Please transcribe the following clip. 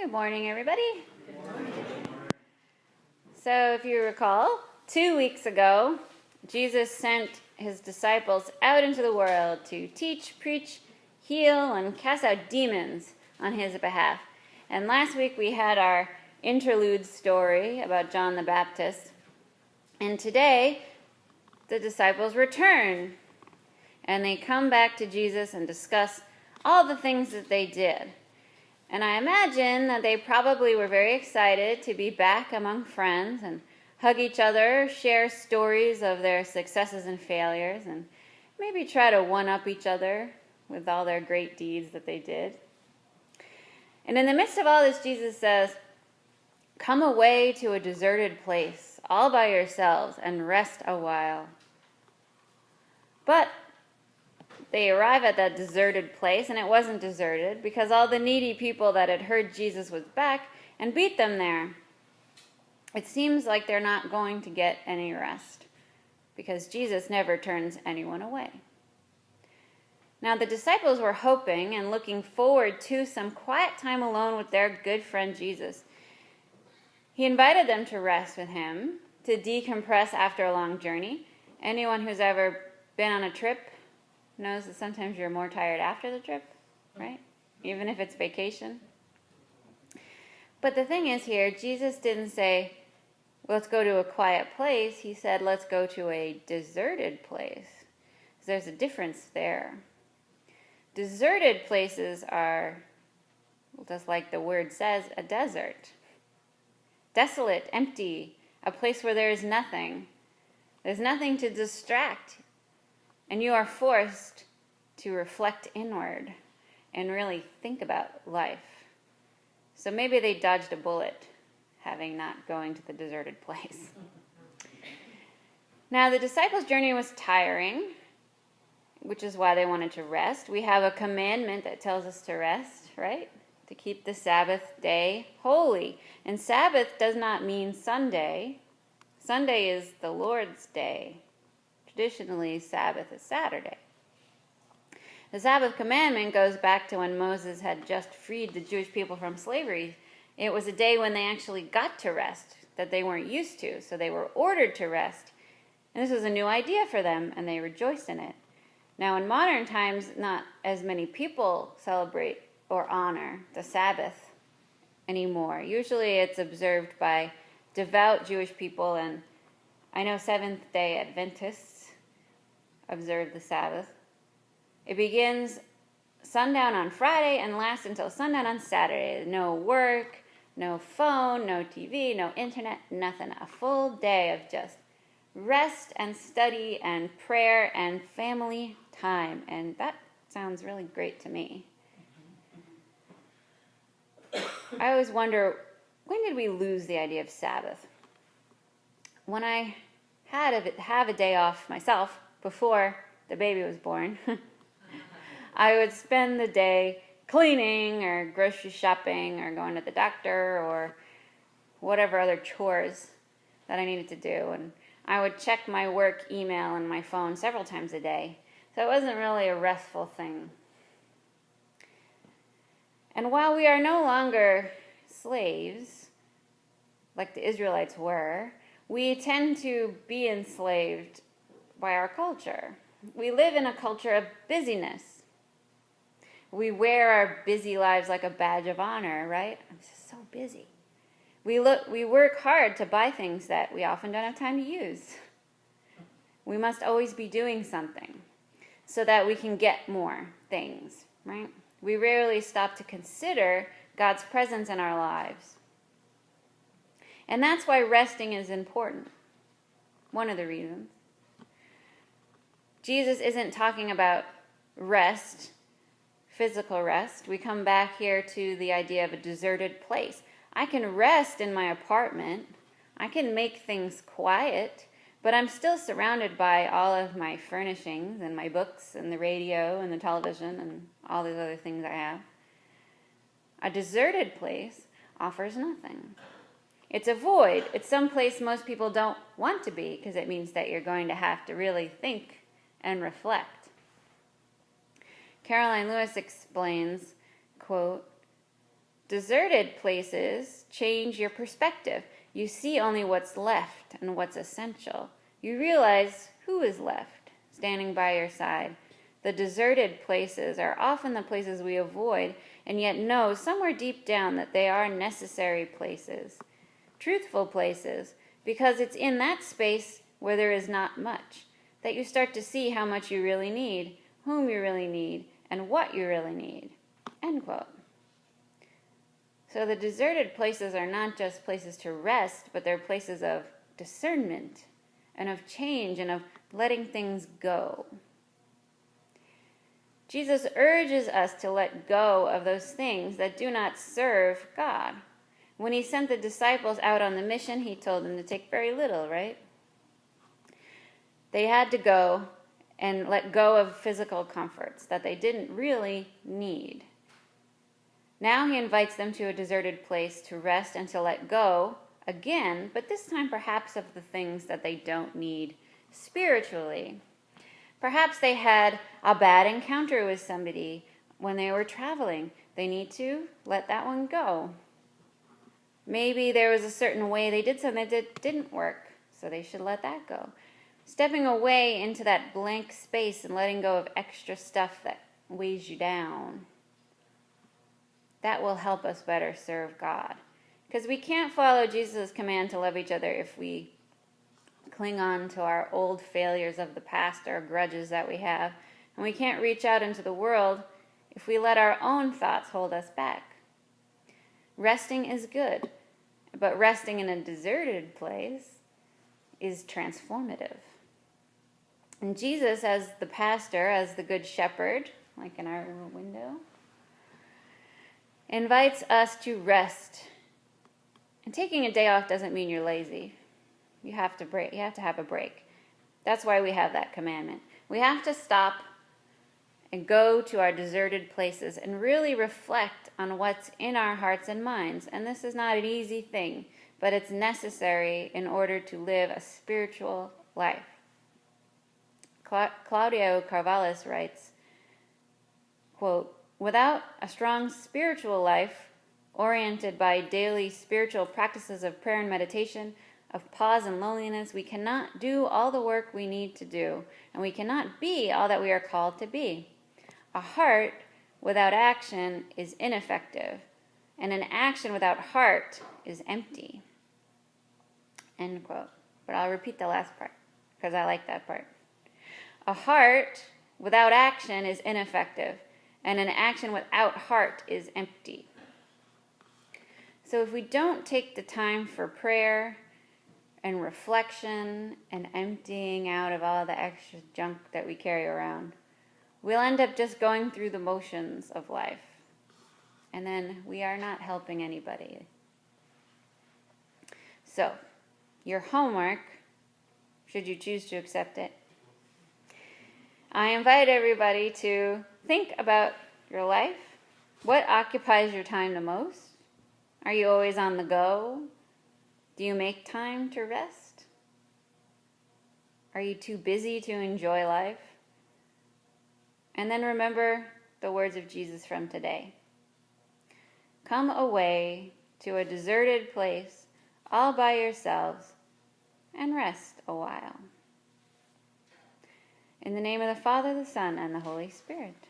Good morning, everybody. So if you recall, 2 weeks ago, Jesus sent his disciples out into the world to teach, preach, heal, and cast out demons on his behalf. And last week we had our interlude story about John the Baptist. And today, the disciples return. And they come back to Jesus and discuss all the things that they did. And I imagine that they probably were very excited to be back among friends and hug each other, share stories of their successes and failures, and maybe try to one-up each other with all their great deeds that they did. And in the midst of all this, Jesus says, "Come away to a deserted place, all by yourselves, and rest a while." But they arrive at that deserted place, and it wasn't deserted because all the needy people that had heard Jesus was back and beat them there. It seems like they're not going to get any rest because Jesus never turns anyone away. Now, the disciples were hoping and looking forward to some quiet time alone with their good friend Jesus. He invited them to rest with him, to decompress after a long journey. Anyone who's ever been on a trip knows that sometimes you're more tired after the trip, right? Even if it's vacation. But the thing is here, Jesus didn't say, let's go to a quiet place. He said, let's go to a deserted place. So there's a difference there. Deserted places are, just like the word says, a desert. Desolate, empty, a place where there is nothing. There's nothing to distract. And you are forced to reflect inward and really think about life. So maybe they dodged a bullet, having not going to the deserted place. Now, the disciples' journey was tiring, which is why they wanted to rest. We have a commandment that tells us to rest, right? To keep the Sabbath day holy. And Sabbath does not mean Sunday. Sunday is the Lord's day. Traditionally, Sabbath is Saturday. The Sabbath commandment goes back to when Moses had just freed the Jewish people from slavery. It was a day when they actually got to rest that they weren't used to, so they were ordered to rest. And this was a new idea for them, and they rejoiced in it. Now, in modern times, not as many people celebrate or honor the Sabbath anymore. Usually it's observed by devout Jewish people, and I know Seventh-day Adventists observe the Sabbath. It begins sundown on Friday and lasts until sundown on Saturday. No work, no phone, no TV, no internet, nothing. A full day of just rest and study and prayer and family time. And that sounds really great to me. I always wonder, when did we lose the idea of Sabbath? When I have a day off myself, before the baby was born, I would spend the day cleaning or grocery shopping or going to the doctor or whatever other chores that I needed to do. And I would check my work email and my phone several times a day. So it wasn't really a restful thing. And while we are no longer slaves, like the Israelites were, we tend to be enslaved by our culture. We live in a culture of busyness. We wear our busy lives like a badge of honor, right? I'm just so busy. We work hard to buy things that we often don't have time to use. We must always be doing something so that we can get more things, right? We rarely stop to consider God's presence in our lives. And that's why resting is important. One of the reasons. Jesus isn't talking about rest, physical rest. We come back here to the idea of a deserted place. I can rest in my apartment. I can make things quiet, but I'm still surrounded by all of my furnishings and my books and the radio and the television and all these other things I have. A deserted place offers nothing. It's a void. It's some place most people don't want to be because it means that you're going to have to really think and reflect. Caroline Lewis explains, quote, Deserted places change your perspective. You see only what's left and what's essential. You realize who is left, standing by your side. The deserted places are often the places we avoid, and yet know somewhere deep down that they are necessary places, truthful places, because it's in that space where there is not much that you start to see how much you really need, whom you really need, and what you really need. End quote. So the deserted places are not just places to rest, but they're places of discernment and of change and of letting things go. Jesus urges us to let go of those things that do not serve God. When he sent the disciples out on the mission, he told them to take very little, right? They had to go and let go of physical comforts that they didn't really need. Now he invites them to a deserted place to rest and to let go again, but this time perhaps of the things that they don't need spiritually. Perhaps they had a bad encounter with somebody when they were traveling. They need to let that one go. Maybe there was a certain way they did something that didn't work, so they should let that go. Stepping away into that blank space and letting go of extra stuff that weighs you down. That will help us better serve God. Because we can't follow Jesus' command to love each other if we cling on to our old failures of the past or grudges that we have. And we can't reach out into the world if we let our own thoughts hold us back. Resting is good, but resting in a deserted place is transformative. And Jesus, as the pastor, as the good shepherd, like in our little window, invites us to rest. And taking a day off doesn't mean you're lazy. You have to have a break. That's why we have that commandment. We have to stop and go to our deserted places and really reflect on what's in our hearts and minds. And this is not an easy thing, but it's necessary in order to live a spiritual life. Claudio Carvallis writes, quote, "Without a strong spiritual life, oriented by daily spiritual practices of prayer and meditation, of pause and loneliness, we cannot do all the work we need to do, and we cannot be all that we are called to be. A heart without action is ineffective, and an action without heart is empty." End quote. But I'll repeat the last part, because I like that part. A heart without action is ineffective, and an action without heart is empty. So if we don't take the time for prayer and reflection and emptying out of all the extra junk that we carry around, we'll end up just going through the motions of life. And then we are not helping anybody. So, your homework, should you choose to accept it, I invite everybody to think about your life. What occupies your time the most? Are you always on the go? Do you make time to rest? Are you too busy to enjoy life? And then remember the words of Jesus from today. Come away to a deserted place all by yourselves and rest a while. In the name of the Father, the Son, and the Holy Spirit.